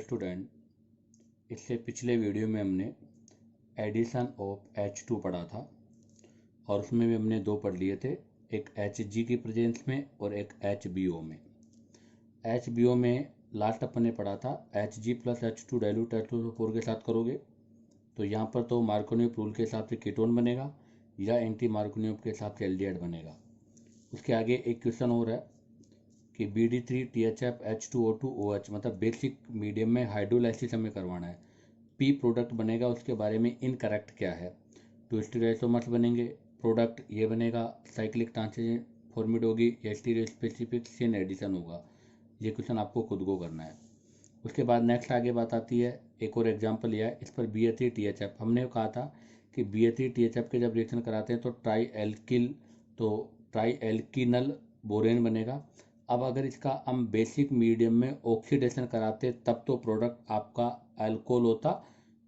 Student, इससे पिछले video में हमने एडिशन ऑफ H2 पढ़ा था और उसमें भी हमने दो पढ़ लिए थे, एक Hg की प्रेजेंस में और एक HBO में। HBO में लास्ट अपन ने पढ़ा था Hg plus H2 dilute H2SO4 के साथ करोगे तो यहाँ पर तो मार्कोनियोव रूल के हिसाब से कीटोन बनेगा या एंटी मार्कोनियोव के हिसाब से एल्डिहाइड बनेगा। उसके आगे एक क्वेश्चन और है कि BD3THF H2O2OH मतलब बेसिक मीडियम में हाइड्रोलाइसिस हमें करवाना है, पी प्रोडक्ट बनेगा, उसके बारे में इनकरेक्ट क्या है। तो स्टीरियोइसोमर्स बनेंगे, प्रोडक्ट ये बनेगा, साइक्लिक ट्रांजिशन फॉर्मेट होगी या स्टीरियो स्पेसिफिक चेन एडिशन होगा। ये क्वेश्चन आपको खुद को करना है। उसके बाद नेक्स्ट आगे बात आती है, एक और एग्जांपल लिया है इस पर BA3THF। हमने कहा था कि BA3THF के जब रिएक्शन कराते हैं तो ट्राई एल्किनल बोरेन बनेगा। अब अगर इसका हम बेसिक मीडियम में ऑक्सीडेशन कराते तब तो प्रोडक्ट आपका अल्कोहल होता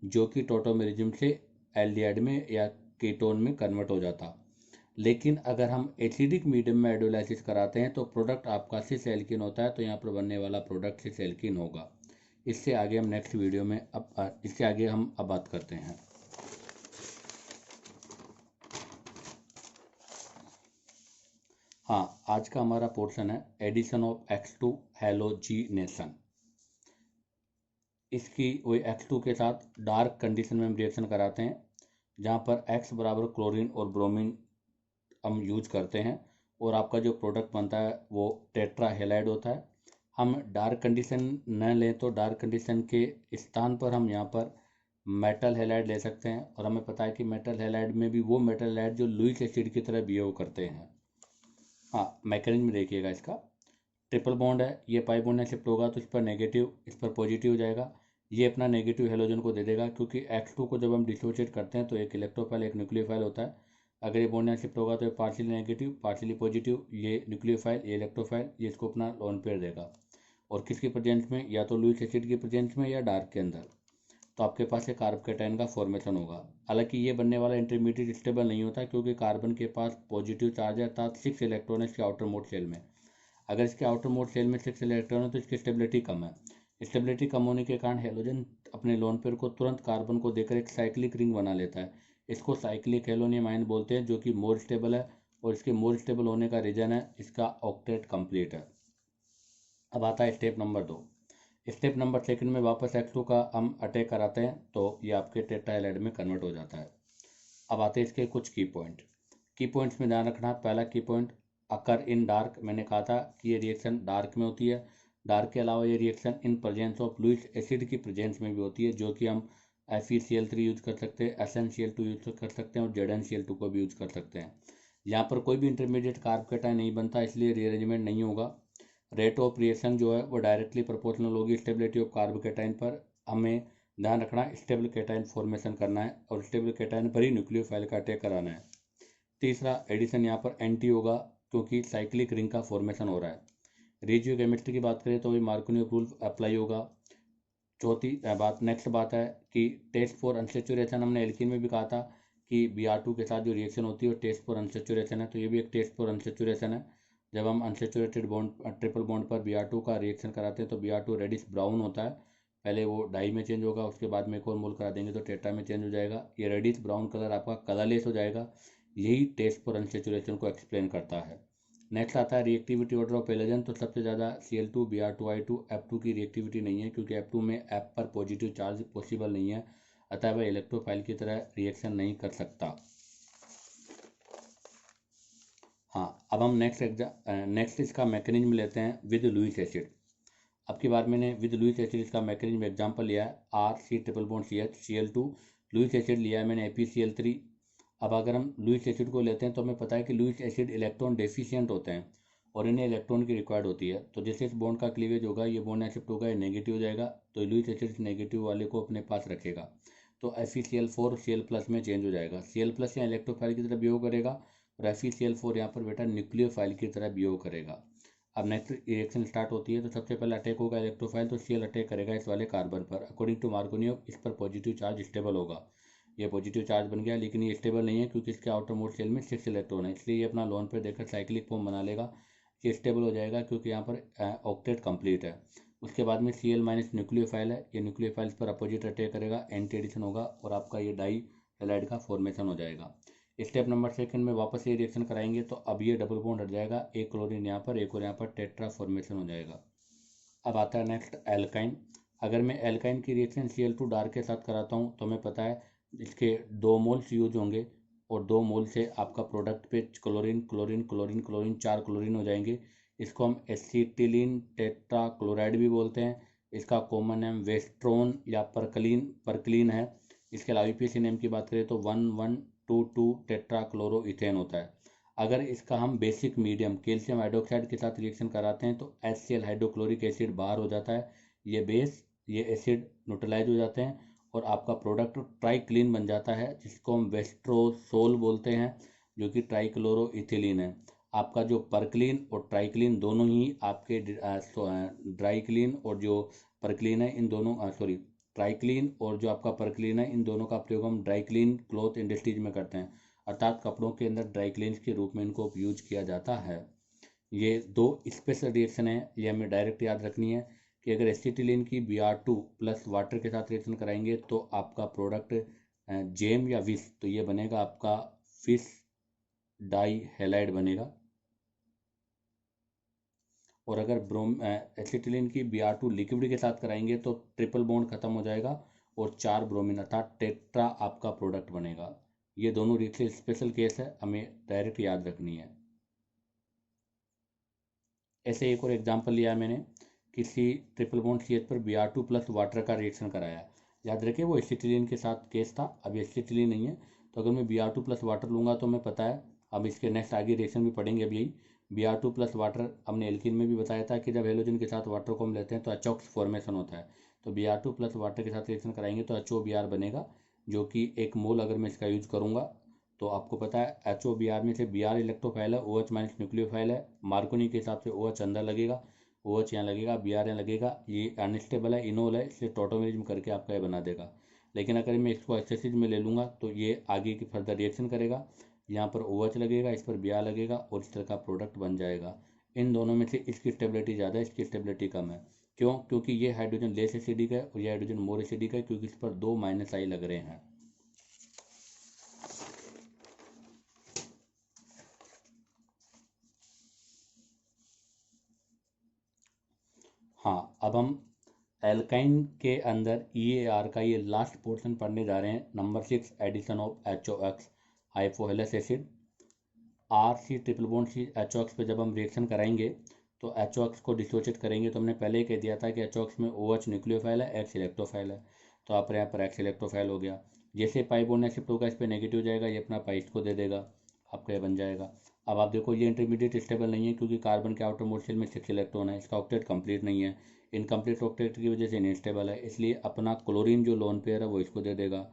जो कि टोटोमेरिज्म से एल्डिहाइड में या कीटोन में कन्वर्ट हो जाता। लेकिन अगर हम एसिडिक मीडियम में हाइड्रोलाइसिस कराते हैं तो प्रोडक्ट आपका सिस एल्किन होता है, तो यहाँ पर बनने वाला प्रोडक्ट सिस एल्किन होगा। इससे आगे हम नेक्स्ट वीडियो में इससे आगे हम अब बात करते हैं। हाँ, आज का हमारा पोर्शन है एडिशन ऑफ X2 हैलोजिनेशन। इसकी वही X2 के साथ डार्क कंडीशन में हम रिएक्शन कराते हैं जहाँ पर X बराबर क्लोरीन और ब्रोमीन हम यूज करते हैं और आपका जो प्रोडक्ट बनता है वो टेट्रा हेलाइड होता है। हम डार्क कंडीशन न लें तो डार्क कंडीशन के स्थान पर हम यहाँ पर मेटल हेलाइड ले सकते हैं और हमें पता है कि मेटल हेलाइड में भी वो मेटल हेलाइड जो लुइस एसिड की तरह बिहेव करते हैं। हाँ, मैकेनिज्म देखिएगा इसका। ट्रिपल बॉन्ड है, ये पाई बॉन्ड में शिफ्ट होगा तो इस पर नेगेटिव, इस पर पॉजिटिव हो जाएगा। ये अपना नेगेटिव हेलोजन को दे देगा क्योंकि X2 को जब हम डिसोशिएट करते हैं तो एक इलेक्ट्रोफाइल एक न्यूक्लियोफाइल होता है। अगर ये बॉन्ड में शिफ्ट होगा तो ये पार्शियली नेगेटिव पार्शियली पॉजिटिव, ये न्यूक्लियोफाइल ये इलेक्ट्रोफाइल, ये इसको अपना लोन पेयर देगा। और किसकी प्रेजेंस में, या तो लुइस एसिड की प्रेजेंस में या डार्क के अंदर, तो आपके पास एक कार्बोकेटाइन का फॉर्मेशन होगा। हालांकि ये बनने वाला इंटरमीडिएट स्टेबल नहीं होता क्योंकि कार्बन के पास पॉजिटिव चार्ज है अर्थात 6 इलेक्ट्रॉन है इसके आउटर मोड शेल में। अगर इसके आउटर मोड शेल में 6 इलेक्ट्रॉन है तो इसकी स्टेबिलिटी कम है। स्टेबिलिटी कम होने के कारण हेलोजन अपने लोन पेयर को तुरंत कार्बन को देकर एक साइक्लिक रिंग बना लेता है। इसको साइक्लिक हेलोनियम आयन बोलते हैं जो कि मोर स्टेबल है और इसके मोर स्टेबल होने का रीजन है इसका ऑक्टेट कंप्लीट है। अब आता है step number 2। Step number second में वापस X2 का हम अटैक कराते हैं तो ये आपके टेट्रा हेलाइड में कन्वर्ट हो जाता है। अब आते हैं इसके कुछ की पॉइंट। की पॉइंट्स में ध्यान रखना। पहला की पॉइंट, अकर इन डार्क। मैंने कहा था कि ये रिएक्शन डार्क में होती है। डार्क के अलावा ये reaction in presence of Lewis acid की प्रेजेंस में भी होती है जो कि हम FeCl3 यूज कर सकते हैं, SnCl2 यूज कर सकते हैं और ZnCl2 को भी यूज कर सकते हैं। यहाँ पर कोई भी इंटरमीडिएट कार्बोकेटाइन नहीं बनता इसलिए रीअरेंजमेंट नहीं होगा। रेट ऑफ रिएक्शन जो है वो डायरेक्टली प्रोपोर्शनल होगी स्टेबिलिटी ऑफ कार्बोकेटाइन पर। हमें ध्यान रखना स्टेबल केटाइन फॉर्मेशन करना है और स्टेबल केटाइन पर ही न्यूक्लियोफाइल का अटैक कराना है। तीसरा, एडिशन यहाँ पर एंटी होगा क्योंकि साइक्लिक रिंग का फॉर्मेशन हो रहा है। रेजियो केमिस्ट्री की बात करें तो भी मार्कोनियो रूल अप्लाई होगा। चौथी बात, नेक्स्ट बात है कि टेस्ट फॉर अनसेचुरेशन। हमने एल्कीन में भी कहा था कि Br2 के साथ जो रिएक्शन होती है वो टेस्ट फॉर अनसेचुरेशन है, तो ये भी एक टेस्ट फॉर अनसेचुरेशन है। जब हम अनसेचुरेटेड बॉन्ड ट्रिपल बॉन्ड पर Br2 का रिएक्शन कराते हैं तो Br2 रेडिश ब्राउन होता है। पहले वो डाई में चेंज होगा, उसके बाद में एक और मोल करा देंगे तो टेट्रा में चेंज हो जाएगा। ये रेडिश ब्राउन कलर आपका कलरलेस हो जाएगा। यही टेस्ट फॉर अनसेचुरेशन को एक्सप्लेन करता है। नेक्स्ट आता है रिएक्टिविटी ऑर्डर ऑफ हेलोजन। तो सबसे ज़्यादा Cl2 Br2I2 F2 की रिएक्टिविटी नहीं है क्योंकि F2 में F पर पॉजिटिव चार्ज पॉसिबल नहीं है, अतः वह इलेक्ट्रोफाइल की तरह रिएक्शन नहीं कर सकता। हाँ, अब हम नेक्स्ट इसका मैकेनिज्म लेते हैं विद लुइस एसिड। अब की बार मैंने विद लुइस एसिड इसका मैकेनिज्म एग्जांपल लिया है RC triple bond CH Cl2। Lewis acid लिया है मैंने FeCl3। अब अगर हम लुइस एसिड को लेते हैं तो हमें पता है कि लुइस एसिड इलेक्ट्रॉन डेफिशिएंट होते हैं और इन्हें इलेक्ट्रॉन की रिक्वायर्ड होती है। तो जैसे इस बॉन्ड का क्लीवेज होगा ये बॉन्ड शिफ्ट होगा, ये नेगेटिव हो जाएगा तो लुइस एसिड नेगेटिव वाले को अपने पास रखेगा तो FeCl4 Cl+ में चेंज हो जाएगा। Cl+ यहाँ इलेक्ट्रोफाइल की तरह बिहेव करेगा और FeCl4 यहाँ पर बेटा न्यूक्लियोफाइल की तरह बिहेव करेगा। अब नेक्स्ट रिएक्शन स्टार्ट होती है तो सबसे पहले अटैक होगा इलेक्ट्रोफाइल, तो Cl अटैक करेगा इस वाले कार्बन पर। अकॉर्डिंग टू मार्कोनियोव इस पर पॉजिटिव चार्ज स्टेबल होगा। ये पॉजिटिव चार्ज बन गया लेकिन ये स्टेबल नहीं है क्योंकि इसके आउटर मोड शेल में 6 इलेक्ट्रॉन है, इसलिए ये अपना लोन पे देकर साइक्लिक फॉर्म बना लेगा। ये स्टेबल हो जाएगा क्योंकि यहाँ पर ऑक्टेट कंप्लीट है। उसके बाद में Cl माइनस न्यूक्लियोफाइल है, ये न्यूक्लियोफाइल इस पर अपोजिट अटैक करेगा, एंटी एडिशन होगा और आपका ये डाई हेलाइड का फॉर्मेशन हो जाएगा। स्टेप नंबर सेकंड में वापस ये रिएक्शन कराएंगे तो अब ये डबल बॉन्ड हट जाएगा, एक क्लोरीन यहाँ पर, एक और यहाँ पर टेट्रा फॉर्मेशन हो जाएगा। अब आता है नेक्स्ट एल्काइन। अगर मैं एल्काइन की रिएक्शन Cl2 डार्क के साथ कराता हूँ तो हमें पता है इसके 2 मोल्स यूज होंगे और 2 मोल से आपका प्रोडक्ट पे chlorine chlorine chlorine chlorine 4 chlorine हो जाएंगे। इसको हम एसिटिलीन टेट्रा क्लोराइड भी बोलते हैं। इसका कॉमन नेम वेस्ट्रोन या परक्लीन है। इसके अलावा IUPAC नेम की बात करें तो 1122 टेट्रा क्लोरो इथेन होता है। अगर इसका हम बेसिक मीडियम कैल्शियम हाइड्रोक्साइड के साथ रिएक्शन कराते हैं तो HCl हाइड्रोक्लोरिक एसिड बाहर हो जाता है, ये बेस ये एसिड न्यूट्रलाइज हो जाते हैं और आपका प्रोडक्ट ट्राइक्लीन बन जाता है, जिसको हम वेस्ट्रोसोल बोलते हैं, जो कि ट्राइक्लोरो इथिलीन है। आपका जो परक्लीन और ट्राइक्लीन दोनों ही आपके ड्राइक्लीन और जो परक्लीन है इन दोनों ट्राइक्लीन और जो आपका परक्लीन है इन दोनों का प्रयोग हम ड्राइक्लीन क्लॉथ इंडस्ट्रीज में करते हैं, अर्थात कपड़ों के अंदर ड्राई क्लीन्स के रूप में इनको यूज किया जाता है। ये 2 स्पेशल रिएक्शन है, ये हमें डायरेक्ट याद रखनी है कि अगर एसिटिलीन की Br2 प्लस वाटर के साथ रिएक्शन कराएंगे तो आपका प्रोडक्ट जेम या विस, तो ये बनेगा आपका फिश डाई हेलाइड बनेगा। और अगर एसिटिलीन की Br2 लिक्विड के साथ कराएंगे तो ट्रिपल बॉन्ड खत्म हो जाएगा और 4 ब्रोमीन अर्थात टेट्रा आपका प्रोडक्ट बनेगा। ये दोनों रिएक्शन स्पेशल केस है, हमें डायरेक्ट याद रखनी है। ऐसे एक और एग्जांपल लिया मैंने, किसी ट्रिपल बॉन्ड CH पर Br2 प्लस वाटर का रिएक्शन कराया। याद रखिए वो एसिटिलीन के साथ केस था, अब एसिटिलीन नहीं है। तो अगर मैं Br2 प्लस वाटर लूँगा तो हमें पता है, अब इसके नेक्स्ट आगे रिएक्शन भी पढ़ेंगे अब यही। Br2 प्लस वाटर हमने एल्कीन में भी बताया था कि जब हेलोजन के साथ वाटर को हम लेते हैं तो HOX फॉर्मेशन होता है। तो Br2 प्लस वाटर के साथ रिएक्शन कराएंगे तो HOBr बनेगा, जो कि 1 मोल अगर मैं इसका यूज करूँगा तो आपको पता है HOBr में से Br इलेक्ट्रोफाइल है, OH माइनस न्यूक्लियोफाइल है, मार्कोनी के हिसाब से OH अंदर लगेगा, OH यहाँ लगेगा, Br यहाँ लगेगा। ये अनस्टेबल है, इनोल है, इसलिए टोटोमेरिज्म करके आपका ये बना देगा। लेकिन अगर मैं इसको एक्सेसिज में ले लूँगा तो ये आगे की फर्दर रिएक्शन करेगा, यहाँ पर OH लगेगा, इस पर Br लगेगा और इस तरह का प्रोडक्ट बन जाएगा। इन दोनों में से इसकी स्टेबिलिटी ज़्यादा है, इसकी स्टेबिलिटी कम है। क्यों? क्योंकि ये हाइड्रोजन लेस एसिडिक है और ये हाइड्रोजन मोर एसिडिक है, क्योंकि इस पर 2 माइनस आई लग रहे हैं। हाँ, अब हम एल्काइन के अंदर EAR का ये लास्ट पोर्शन पढ़ने जा रहे हैं, number 6 addition of HOX hypohalous acid. RC triple bond C HOX पे जब हम रिएक्शन कराएंगे तो HOX को डिसोसिएट करेंगे, तो हमने पहले ही कह दिया था कि HOX में OH न्यूक्लियोफाइल है, X इलेक्ट्रोफाइल है, तो आप यहाँ पर X इलेक्ट्रोफाइल हो गया। जैसे पाई बॉन्ड एक्सेप्ट होगा इस पर नेगेटिव जाएगा, ये अपना पाई इसको दे देगा, आपका ये बन जाएगा। अब आप देखो ये इंटरमीडिएट स्टेबल नहीं है क्योंकि कार्बन के आउटर मोस्ट शेल में 6 इलेक्ट्रॉन है, इसका ऑक्टेट कंप्लीट नहीं है, इनकम्प्लीट ऑक्टेट की वजह से इनस्टेबल है, इसलिए अपना क्लोरीन जो लोन पेयर है वो इसको दे देगा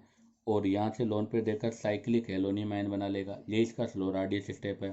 और यहाँ से लोन पेयर देकर साइक्लिक हेलोनियम आयन बना लेगा। ये इसका स्लो रेडियस स्टेप है।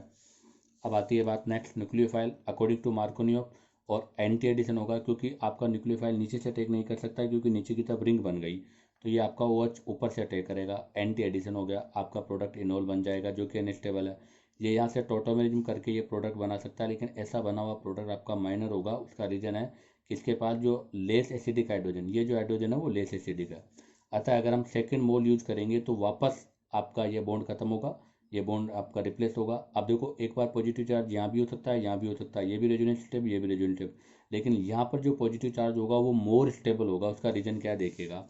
अब आती है बात नेक्स्ट न्यूक्लियोफाइल अकॉर्डिंग टू मार्कोनियो, और एंटी एडिशन होगा क्योंकि आपका न्यूक्लियोफाइल नीचे से अटैक नहीं कर सकता क्योंकि नीचे की तरफ रिंग बन गई, तो ये आपका OH ऊपर से अटैक करेगा, एंटी एडिशन हो गया, आपका प्रोडक्ट इनोल बन जाएगा जो कि अनस्टेबल है। ये यहाँ से टोटोमेरिज्म करके ये प्रोडक्ट बना सकता है, लेकिन ऐसा बना हुआ प्रोडक्ट आपका माइनर होगा। उसका रीज़न है कि इसके पास जो लेस एसिडिक हाइड्रोजन, ये जो हाइड्रोजन है वो लेस एसिडिक है, अतः अगर हम सेकेंड मोल यूज करेंगे तो वापस आपका ये बॉन्ड खत्म होगा, ये बॉन्ड आपका रिप्लेस होगा। अब देखो एक बार पॉजिटिव चार्ज यहाँ भी हो सकता है, यहाँ भी हो सकता है, ये भी रेजोनेंस स्टेप, ये भी रेजोनेंस स्टेप, लेकिन यहाँ पर जो पॉजिटिव चार्ज होगा वो मोर स्टेबल होगा। उसका रीजन क्या देखेगा,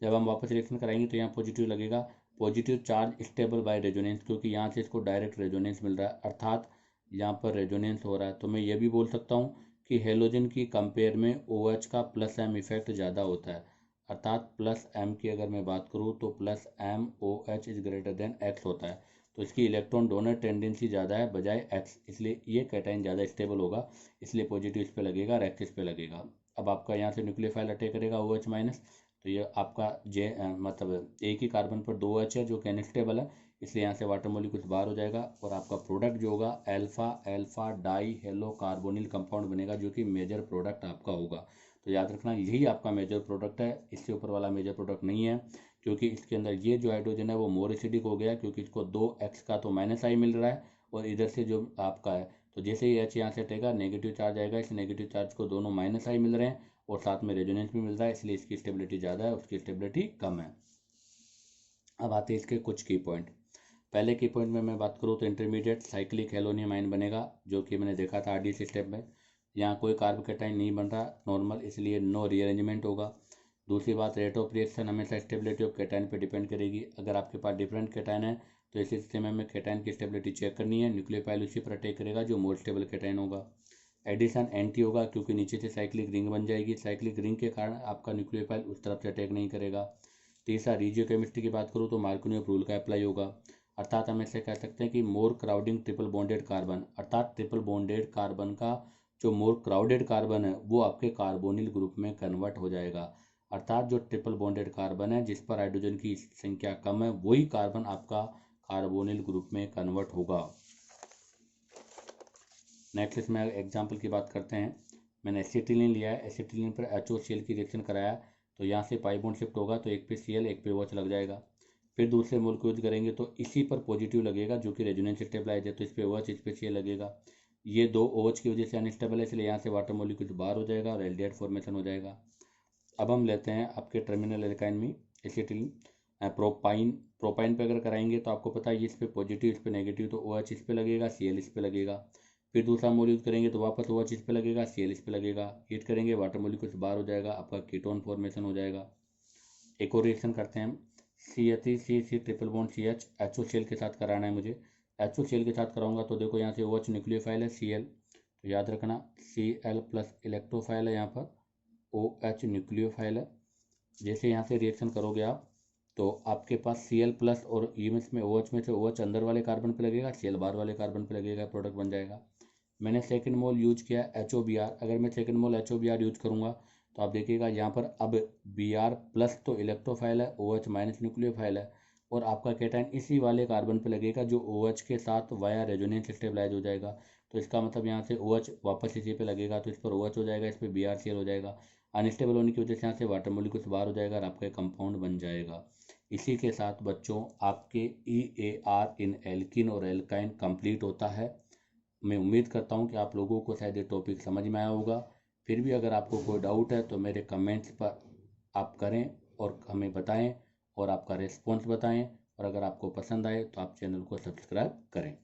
जब हम वापस रिएक्शन कराएंगे तो यहाँ पॉजिटिव लगेगा, positive charge stable by resonance, क्योंकि यहाँ से इसको डायरेक्ट रेजोनेंस मिल रहा है, अर्थात यहाँ पर रेजोनेंस हो रहा है। तो मैं ये भी बोल सकता हूँ कि हेलोजन की कंपेयर में OH का प्लस M इफेक्ट ज़्यादा होता है, अर्थात प्लस M की अगर मैं बात करूँ तो plus M OH is greater than X होता है, तो इसकी इलेक्ट्रॉन डोनर टेंडेंसी ज़्यादा है बजाय X, इसलिए ये कैटाइन ज़्यादा स्टेबल होगा, इसलिए पॉजिटिव इस पे लगेगा और X इस पे लगेगा। अब आपका यहाँ से न्यूक्लियोफाइल अटैक करेगा OH माइनस, तो ये आपका मतलब एक ही कार्बन पर 2 H है जो कि अनस्टेबल है, इसलिए यहाँ से वाटर मोलिक्यूल्स बाहर हो जाएगा और आपका प्रोडक्ट जो होगा alpha alpha die hello carbonyl compound बनेगा, जो कि मेजर प्रोडक्ट आपका होगा। तो याद रखना यही आपका मेजर प्रोडक्ट है, इससे ऊपर वाला मेजर प्रोडक्ट नहीं है, क्योंकि इसके अंदर ये जो हाइड्रोजन है वो मोर एसिडिक हो गया, क्योंकि इसको 2X का तो माइनस आई मिल रहा है और इधर से जो आपका है, तो जैसे ही H यहाँ से हटेगा नेगेटिव चार्ज आएगा, इस नेगेटिव चार्ज को दोनों माइनस आई मिल रहे हैं और साथ में रेजोनेंस भी मिल रहा है, इसलिए इसकी स्टेबिलिटी ज़्यादा है, उसकी स्टेबिलिटी कम है। अब आते हैं इसके कुछ की पॉइंट। पहले की पॉइंट में मैं बात करूँ तो इंटरमीडिएट साइक्लिक हेलोनियम आयन बनेगा, जो कि मैंने देखा था RDC स्टेप में। यहाँ कोई कार्ब कैटायन नहीं बन रहा नॉर्मल, इसलिए नो रीअरेंजमेंट होगा। दूसरी बात, रेट ऑफ रिएक्शन हमेशा स्टेबिलिटी ऑफ कैटायन पे डिपेंड करेगी। अगर आपके पास डिफरेंट कैटायन है तो इस स्थिति में हमें कैटायन की स्टेबिलिटी चेक करनी है। न्यूक्लियोफाइल उसी पर अटैक करेगा जो मोर स्टेबल कैटायन होगा। एडिशन एंटी होगा, क्योंकि नीचे से साइक्लिक रिंग बन जाएगी, साइक्लिक रिंग के कारण आपका न्यूक्लियोफाइल उस तरफ से अटैक नहीं करेगा। तीसरा, रीजियो केमिस्ट्री की बात करूँ तो मार्कोनियोव रूल का अप्लाई होगा, अर्थात हम ऐसे कह सकते हैं कि मोर क्राउडिंग ट्रिपल बॉन्डेड कार्बन, अर्थात ट्रिपल बॉन्डेड कार्बन का जो मोर क्राउडेड कार्बन है वो आपके कार्बोनिल ग्रुप में कन्वर्ट हो जाएगा। अर्थात जो ट्रिपल बॉन्डेड कार्बन है जिस पर हाइड्रोजन की संख्या कम है वही कार्बन आपका कार्बोनिल ग्रुप में कन्वर्ट होगा। नेक्स्ट इसमें एग्जाम्पल की बात करते हैं। मैंने एसिटिलीन लिया है, एसिटिलीन पर HOCl की रिएक्शन कराया, तो यहाँ से पाई बॉन्ड शिफ्ट होगा तो एक पे Cl एक पे OH लग जाएगा। फिर दूसरे मोल को यूज करेंगे तो इसी पर पॉजिटिव लगेगा जो कि रेजोनेंस स्टेबलाइज है, तो इस पे OH इस पे Cl लगेगा। ये दो OH की वजह से अनस्टेबल है, इसलिए यहाँ से वाटर मॉलिक्यूल बाहर हो जाएगा और एल्डिहाइड फॉर्मेशन हो जाएगा। अब हम लेते हैं आपके टर्मिनल एल्काइन में एसिटिलीन, प्रोपाइन पे अगर कराएंगे तो आपको पता है इस पे पॉजिटिव इस पे नेगेटिव, तो OH इस पे लगेगा Cl इस पे लगेगा। फिर दूसरा मोल यूज करेंगे तो वापस OH इस पे लगेगा Cl इस पे लगेगा। हीट करेंगे वाटर मॉलिक्यूल बाहर हो जाएगा, आपका कीटोन फॉर्मेशन हो जाएगा। एक और रिएक्शन करते हैं हम, CH3CC triple bond CH HOCl के साथ कराना है मुझे। HOCl के साथ कराऊंगा तो देखो यहाँ से OH न्यूक्लियोफाइल है Cl, तो याद रखना Cl प्लस इलेक्ट्रोफाइल है, यहाँ पर OH न्यूक्लियोफाइल है। जैसे यहाँ से रिएक्शन करोगे आप तो आपके पास Cl प्लस और इसमें OH में से OH अंदर वाले कार्बन पे लगेगा, Cl बाहर वाले कार्बन पे लगेगा, प्रोडक्ट बन जाएगा। मैंने सेकंड मोल यूज किया HOBr, अगर मैं सेकंड मोल HOBr यूज करूँगा तो आप देखिएगा यहाँ पर अब Br प्लस तो इलेक्ट्रोफाइल है, OH माइनस न्यूक्लियोफाइल है, और आपका कैटायन इसी वाले कार्बन पे लगेगा जो OH के साथ वाया रेजोनेंस स्टेबलाइज हो जाएगा। तो इसका मतलब यहाँ से OH वापस इसी पे लगेगा तो इस पर OH हो जाएगा, इस पर BrCl हो जाएगा। अनस्टेबल होने की वजह से यहाँ से वाटर मॉलिक्यूल्स बाहर हो जाएगा और आपका कंपाउंड बन जाएगा। इसी के साथ बच्चों आपके EAR इन एल्किन और एल्काइन कंप्लीट होता है। मैं उम्मीद करता हूँ कि आप लोगों को शायद ये टॉपिक समझ में आया होगा। फिर भी अगर आपको कोई डाउट है तो मेरे कमेंट्स पर आप करें और हमें बताएं और आपका रिस्पॉन्स बताएं, और अगर आपको पसंद आए तो आप चैनल को सब्सक्राइब करें।